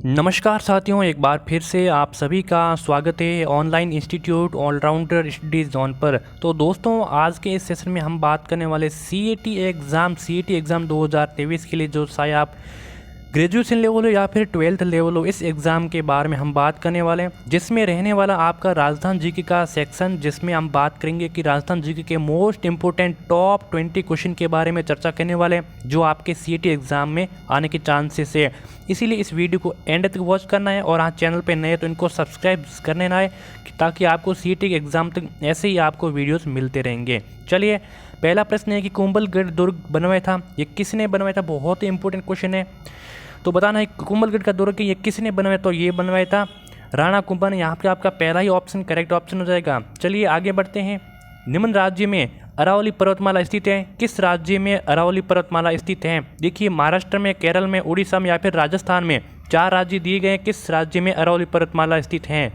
नमस्कार साथियों, एक बार फिर से आप सभी का स्वागत है online institute all rounder study zone पर। तो दोस्तों, आज के इस सेशन में हम बात करने वाले सीईटी एग्ज़ाम 2023 के लिए जो शायद आप ग्रेजुएशन लेवल हो या फिर 12th लेवल हो, इस एग्ज़ाम के बारे में हम बात करने वाले हैं, जिसमें रहने वाला आपका राजस्थान जीके का सेक्शन, जिसमें हम बात करेंगे कि राजस्थान जीके के मोस्ट इंपोर्टेंट टॉप 20 क्वेश्चन के बारे में चर्चा करने वाले हैं जो आपके सीईटी एग्ज़ाम में आने के चांसेस है। इसीलिए इस वीडियो को एंड तक वॉच करना है और हाँ, चैनल पर नए तो इनको सब्सक्राइब कर लेना है ताकि आपको सीईटी के एग्ज़ाम तक ऐसे ही आपको वीडियोज़ मिलते रहेंगे। चलिए, पहला प्रश्न है कि कुंभलगढ़ दुर्ग बनवाया था, ये किसने बनवाया था? बहुत ही इंपॉर्टेंट क्वेश्चन है, तो बताना है कुंभलगढ़ का दुर्ग ये किसने बनवाया? तो ये बनवाया था राणा कुंभा ने। यहाँ पे आपका पहला ही ऑप्शन करेक्ट ऑप्शन हो जाएगा। चलिए आगे बढ़ते हैं। निम्न राज्य में अरावली पर्वतमाला स्थित है, किस राज्य में अरावली पर्वतमाला स्थित है? देखिए, महाराष्ट्र में, केरल में, उड़ीसा में या फिर राजस्थान में, 4 राज्य दिए गए हैं, किस राज्य में अरावली पर्वतमाला स्थित है?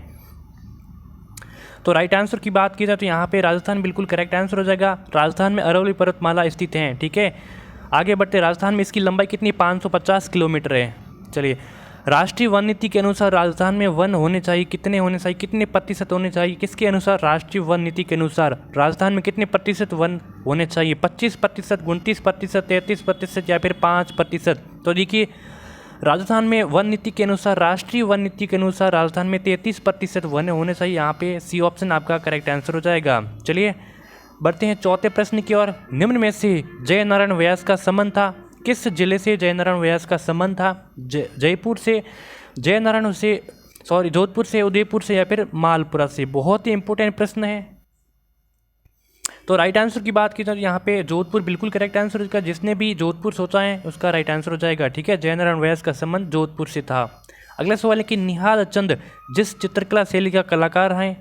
तो राइट आंसर की बात की जाए तो यहाँ पे राजस्थान बिल्कुल करेक्ट आंसर हो जाएगा। राजस्थान में अरावली पर्वतमाला स्थित है। ठीक है, आगे बढ़ते। राजस्थान में इसकी लंबाई कितनी? 550 किलोमीटर है। चलिए, राष्ट्रीय वन नीति के अनुसार राजस्थान में वन होने चाहिए, कितने होने चाहिए, कितने प्रतिशत होने चाहिए? किसके अनुसार? राष्ट्रीय वन नीति के अनुसार राजस्थान में कितने प्रतिशत वन होने चाहिए? 25%, 29%, 33% या फिर 5%? तो देखिए, राजस्थान में वन नीति के अनुसार, राष्ट्रीय वन नीति के अनुसार राजस्थान में 33% वन होने चाहिए। यहाँ पे सी ऑप्शन आपका करेक्ट आंसर हो जाएगा। चलिए बढ़ते हैं चौथे प्रश्न की ओर। निम्न में से जय नारायण व्यास का संबंध था, किस जिले से जय नारायण व्यास का संबंध था? जयपुर से, जय नारायण से, जोधपुर से, उदयपुर से या फिर मालपुरा से? बहुत ही इंपॉर्टेंट प्रश्न है। तो राइट आंसर की बात की जाए तो यहाँ पे जोधपुर बिल्कुल करेक्ट आंसर होगा। जिसने भी जोधपुर सोचा है उसका राइट आंसर हो जाएगा। ठीक है, जय नारायण व्यास का संबंध जोधपुर से था। अगला सवाल है कि निहाल चंद जिस चित्रकला शैली का कलाकार हैं,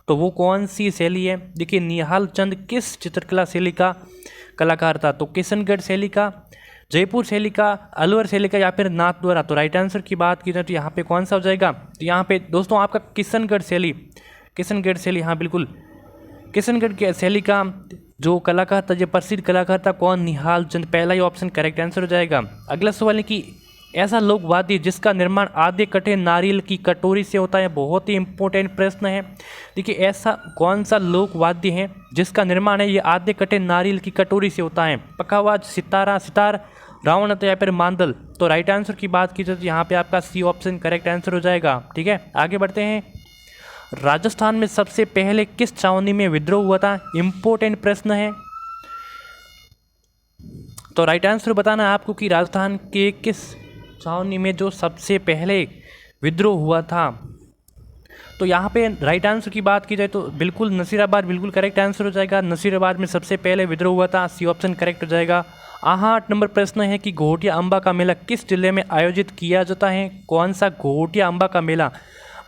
तो वो कौन सी शैली है? देखिए, निहाल चंद किस चित्रकला शैली का कलाकार था? तो किशनगढ़ शैली का, जयपुर शैली का, अलवर शैली का या फिर नाथद्वारा? तो राइट आंसर की बात की जाए तो यहाँ पे कौन सा हो जाएगा? तो यहाँ पे दोस्तों आपका किशनगढ़ शैली, हाँ बिल्कुल, किशनगढ़ के शैली का जो कलाकार था, जो प्रसिद्ध कलाकार था, कौन? निहाल चंद। पहला ही ऑप्शन करेक्ट आंसर हो जाएगा। अगला सवाल है कि ऐसा लोक वाद्य जिसका निर्माण आधे कटे नारियल की कटोरी से होता है? बहुत ही इंपॉर्टेंट प्रश्न है। देखिए, ऐसा कौन सा लोक वाद्य है जिसका निर्माण है ये आधे कटे नारियल की कटोरी से होता है? पखावाज, सितार, रावण या फिर मांदल? तो राइट आंसर की बात की जाए तो यहाँ पे आपका सी ऑप्शन करेक्ट आंसर हो जाएगा। ठीक है, आगे बढ़ते हैं। राजस्थान में सबसे पहले किस छावनी में विद्रोह हुआ था? इंपॉर्टेंट प्रश्न है। तो राइट आंसर बताना है आपको कि राजस्थान के किस छावनी में जो सबसे पहले विद्रोह हुआ था। तो यहाँ पे राइट आंसर की बात की जाए तो बिल्कुल नसीराबाद बिल्कुल करेक्ट आंसर हो जाएगा। नसीराबाद में सबसे पहले विद्रोह हुआ था, सी ऑप्शन करेक्ट हो जाएगा। 8 नंबर प्रश्न है कि घोटिया अम्बा का मेला किस जिले में आयोजित किया जाता है? कौन सा घोटिया अम्बा का मेला?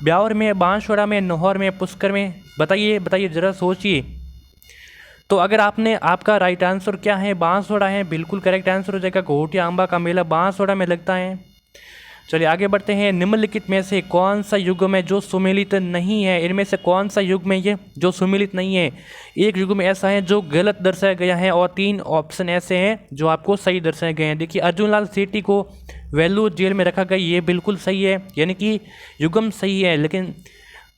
ब्यावर में, बांसवाड़ा में, नौहर में, पुष्कर में? बताइए जरा सोचिए। तो अगर आपका राइट आंसर क्या है? बांसवाड़ा है, बिल्कुल करेक्ट आंसर हो जाएगा। घोटिया अम्बा का मेला बांसवाड़ा में लगता है। चलिए आगे बढ़ते हैं। निम्नलिखित में से कौन सा युग्म है जो सुमेलित नहीं है? इनमें से कौन सा युग्म है ये जो सुमेलित नहीं है? एक युग्म ऐसा है जो गलत दर्शाया गया है और 3 ऑप्शन ऐसे हैं जो आपको सही दर्शाए गए हैं। देखिए, अर्जुनलाल सेठी को वेल्लूर जेल में रखा गया, ये बिल्कुल सही है, यानी कि युग्म सही है, लेकिन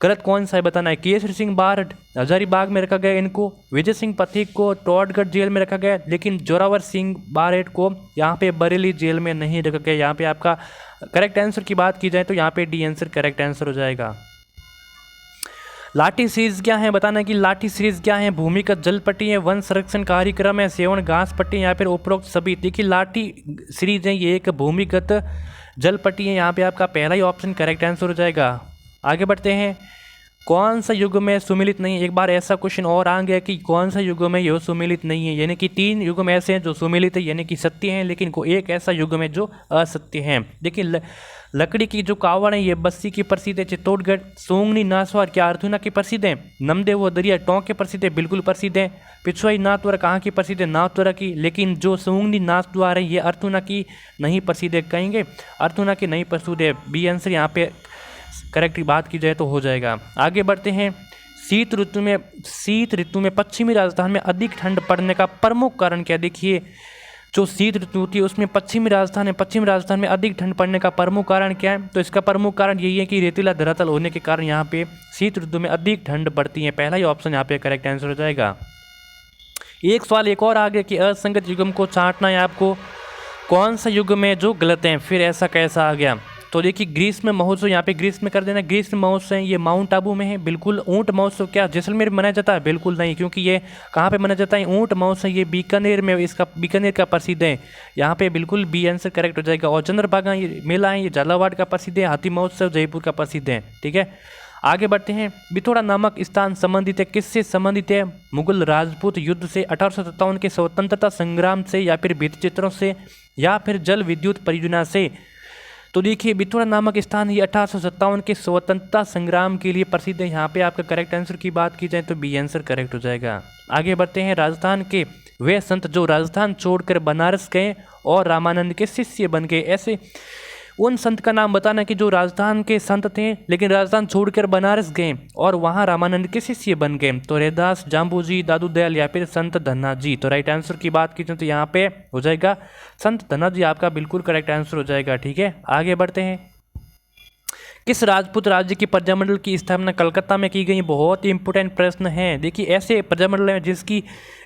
गलत कौन सा है बताना है। केसरी सिंह बारड हजारीबाग में रखा गया इनको। विजय सिंह पथिक को टोडगढ़ जेल में रखा गया, लेकिन जोरावर सिंह बारड को यहाँ पे बरेली जेल में नहीं रखा गया। यहाँ पे आपका करेक्ट आंसर की बात की जाए तो यहाँ पे डी आंसर करेक्ट आंसर हो जाएगा। लाठी सीरीज क्या है बताना है कि लाठी सीरीज क्या है? भूमिगत जल पट्टी है, वन संरक्षण कार्यक्रम है, सेवन घास पट्टी या फिर उपरोक्त सभी? देखिए, लाठी सीरीज है, ये एक भूमिगत जल पट्टी है। यहाँ पे आपका पहला ही ऑप्शन करेक्ट आंसर हो जाएगा। आगे बढ़ते हैं। कौन सा युग में सुमेलित नहीं है? एक बार ऐसा क्वेश्चन और आ गया कि कौन सा युग में यह सुमेलित नहीं है, यानी कि 3 युग में ऐसे हैं जो सुमेलित है, यानी कि सत्य हैं, लेकिन को एक ऐसा युग में जो असत्य हैं। देखिए, लकड़ी की जो कावड़ है ये बस्सी की प्रसिद्ध है, चित्तौड़गढ़। सोंगनी नाथद्वार क्या अर्थुना की प्रसिद्ध है? नमदेव व दरिया टोंक के प्रसिद्ध है, बिल्कुल प्रसिद्ध है। पिछवाई नाथद्वारा कहाँ की प्रसिद्ध है? नाथद्वारा की। लेकिन जो सोंगनी नाथद्वार है ये अर्थुना की नहीं प्रसिद्ध है, कहेंगे अर्थुना की नहीं प्रसिद्ध है। बी आंसर यहाँ पे करेक्ट बात की जाए तो हो जाएगा। आगे बढ़ते हैं। शीत ऋतु में पश्चिमी राजस्थान में अधिक ठंड पड़ने का प्रमुख कारण क्या? देखिए, जो शीत ऋतु होती है उसमें पश्चिमी राजस्थान है, पश्चिमी राजस्थान में अधिक ठंड पड़ने का प्रमुख कारण क्या है? तो इसका प्रमुख कारण यही है कि रेतीला धरातल होने के कारण यहाँ पे शीत ऋतु में अधिक ठंड पड़ती है। पहला ही ऑप्शन यहाँ पे करेक्ट आंसर हो जाएगा। एक सवाल एक और आ गया कि असंगत युग्म को छांटना है आपको कौन सा युग में जो गलत हैं, फिर ऐसा कैसा आ गया? तो देखिए ग्रीष्म महोत्सव, यहाँ पे ग्रीष्म में कर देना। ग्रीष्म महोत्सव ये माउंट आबू में है, बिल्कुल। ऊंट महोत्सव क्या जैसलमेर में मनाया जाता है? बिल्कुल नहीं, क्योंकि ये कहाँ पे मनाया जाता है? ऊंट महोत्सव ये बीकानेर में, इसका बीकानेर का प्रसिद्ध है। यहाँ पे बिल्कुल बी आंसर करेक्ट हो जाएगा। और चंद्रभागा ये मेला है, ये झालावाड़ का प्रसिद्ध है। हाथी महोत्सव जयपुर का प्रसिद्ध है। ठीक है, आगे बढ़ते हैं। बिथोड़ा नामक स्थान संबंधित है, किससे संबंधित है? मुगल राजपूत युद्ध से, 1857 के स्वतंत्रता संग्राम से, या फिर भित्ति चित्रों से, या फिर जल विद्युत परियोजना से। तो देखिए बिथोड़ा नामक स्थान ये 1857 के स्वतंत्रता संग्राम के लिए प्रसिद्ध है। यहाँ पे आपका करेक्ट आंसर की बात की जाए तो बी आंसर करेक्ट हो जाएगा। आगे बढ़ते हैं। राजस्थान के वे संत जो राजस्थान छोड़कर बनारस गए और रामानंद के शिष्य बन गए, ऐसे उन संत का नाम बताना कि जो राजस्थान के संत थे लेकिन राजस्थान छोड़कर बनारस गए और वहाँ रामानंद के शिष्य बन गए। तो रैदास, जाम्बू जी, दादू दयाल, या फिर संत धन्ना जी। तो राइट आंसर की बात की तो यहाँ पे हो जाएगा संत धन्ना जी, आपका बिल्कुल करेक्ट आंसर हो जाएगा। ठीक है, आगे बढ़ते हैं। किस राजपूत राज्य की प्रजामंडल की स्थापना कलकत्ता में की गई? बहुत ही इंपॉर्टेंट प्रश्न है। देखिए ऐसे प्रजामंडल है जिसकी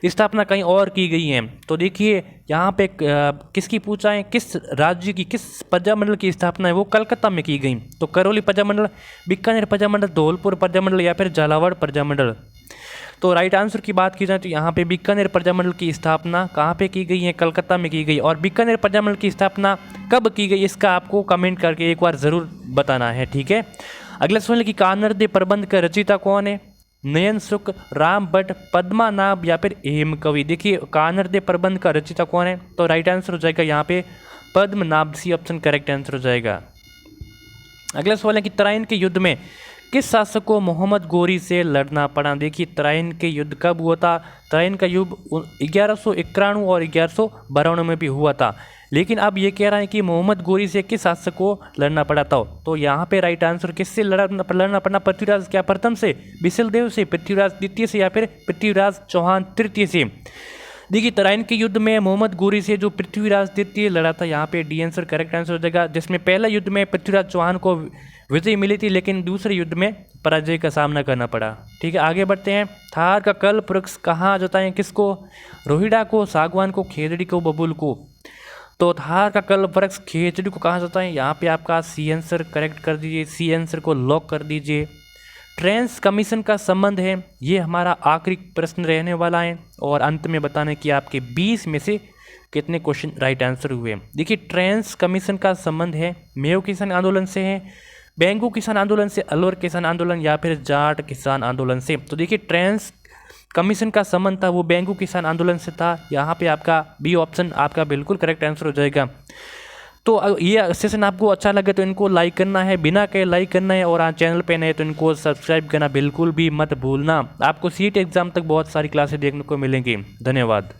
स्थापना कहीं और की गई है। तो देखिए यहाँ पे किसकी पूछा है, किस राज्य की, किस प्रजामंडल की स्थापना है वो कलकत्ता में की गई? तो करौली प्रजामंडल, बीकानेर प्रजामंडल, धौलपुर प्रजामंडल, या फिर झालावाड़ प्रजामंडल। तो राइट आंसर की बात की जाए तो यहाँ पे बीकानेर प्रजामंडल की स्थापना कहाँ पे की गई है? कलकत्ता में की गई। और बीकानेर प्रजामंडल की स्थापना कब की गई इसका आपको कमेंट करके एक बार ज़रूर बताना है। ठीक है, अगला सवाल कि कानड़ प्रबंध का रचयिता कौन है? नयन शुक, राम भट्ट, पद्मानाभ, या फिर हेम कवि। देखिए कानड़ प्रबंध का रचयिता कौन है? तो राइट आंसर हो जाएगा यहाँ पे Padmanabh, C option correct answer हो जाएगा। अगला सवाल है कि तराइन के युद्ध में किस शासक को मोहम्मद गोरी से लड़ना पड़ा? देखिए तराइन के युद्ध कब हुआ था? तराइन का युद्ध 1191 और 1192 में भी हुआ था, लेकिन अब ये कह रहा है कि मोहम्मद गोरी से किस शासक को लड़ना पड़ा था? तो यहाँ पे राइट आंसर किससे लड़ना पड़ा? पृथ्वीराज क्या प्रथम से, बिसलदेव से, पृथ्वीराज द्वितीय से, या फिर पृथ्वीराज चौहान तृतीय से? देखिए तराइन के युद्ध में मोहम्मद गोरी से जो पृथ्वीराज द्वितीय लड़ा था, यहाँ पे डी आंसर करेक्ट आंसर हो जाएगा। जिसमें पहला युद्ध में पृथ्वीराज चौहान को विजय मिली थी, लेकिन दूसरे युद्ध में पराजय का सामना करना पड़ा। ठीक है, आगे बढ़ते हैं। थार का कल्प वृक्ष कहाँ जाता है? किसको? रोहिड़ा को, सागवान को, खेजड़ी को, बबूल को। तो थार का कल्प वृक्ष खेजड़ी को कहाँ जाता है? यहाँ पे आपका सी आंसर करेक्ट कर दीजिए, सी आंसर को लॉक कर दीजिए। ट्रेंस कमीशन का संबंध है, ये हमारा आखिरी प्रश्न रहने वाला है और अंत में बताने कि आपके 20 में से कितने क्वेश्चन राइट आंसर हुए। देखिए ट्रेंस कमीशन का संबंध है मेयो किसान आंदोलन से है, बेंगू किसान आंदोलन से, अलवर किसान आंदोलन, या फिर जाट किसान आंदोलन से। तो देखिए ट्रेंस कमीशन का संबंध था वो बेंगू किसान आंदोलन से था। यहाँ पे आपका बी ऑप्शन आपका बिल्कुल करेक्ट आंसर हो जाएगा। तो ये सेशन आपको अच्छा लगे तो इनको लाइक करना है, बिना कहे लाइक करना है, और चैनल पे नए तो इनको सब्सक्राइब करना बिल्कुल भी मत भूलना। आपको सीट एग्जाम तक बहुत सारी क्लासें देखने को मिलेंगी। धन्यवाद।